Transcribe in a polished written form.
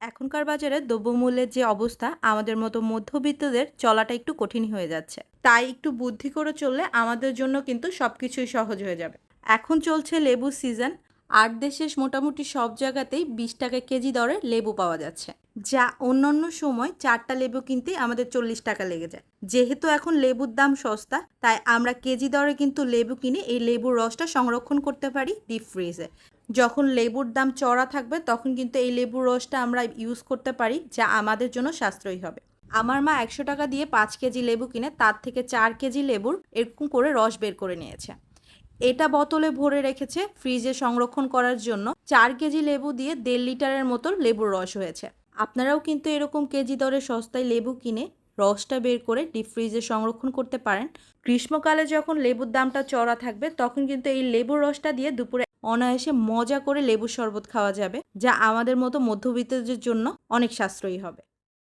এখনকার বাজারে দ্রব্যমূল্যের যে অবস্থা আমাদের মতো মধ্যবিত্তদের চলাটা একটু কঠিন হয়ে যাচ্ছে। তাই একটু বুদ্ধি করে চললে আমাদের জন্য কিন্তু সবকিছুই সহজ হয়ে যাবে। এখন চলছে লেবুর সিজন। ৮ দেশের মোটামুটি সব জায়গাতেই ২০ টাকা কেজি দরে লেবু পাওয়া যাচ্ছে। যা অন্যান্য সময় ৪টা লেবু কিনতে আমাদের ৪০ টাকা লেগে যায়। যেহেতু এখন লেবুর দাম সস্তা, তাই আমরা কেজি দরে কিন্তু লেবু কিনে এই লেবুর রসটা সংরক্ষণ করতে পারি ডিপ ফ্রিজে। যখন লেবুর দাম চড়া থাকবে তখন কিন্তু এই লেবুর রসটা আমরা ইউজ করতে পারি, যা আমাদের জন্য সাশ্রয়ী হবে। আমার মা ১০০ টাকা দিয়ে ৫ কেজি লেবু কিনে তার থেকে ৪ কেজি লেবুর এরকম করে রস বের করে নিয়েছে। এটা বোতলে ভরে রেখেছে ফ্রিজে সংরক্ষণ করার জন্য। ৪ কেজি লেবু দিয়ে ১.৫ লিটারের মতো লেবুর রস হয়েছে। আপনারাও কিন্তু এরকম কেজি দরে সস্তায় লেবু কিনে রসটা বের করে ডিপ ফ্রিজে সংরক্ষণ করতে পারেন। গ্রীষ্মকালে যখন লেবুর দামটা চড়া থাকবে তখন কিন্তু এই লেবুর রসটা দিয়ে দুপুরে অনায়াসে মজা করে লেবুর শরবত খাওয়া যাবে, যা আমাদের মতো মধ্যবিত্তদের জন্য অনেক সাশ্রয়ী হবে।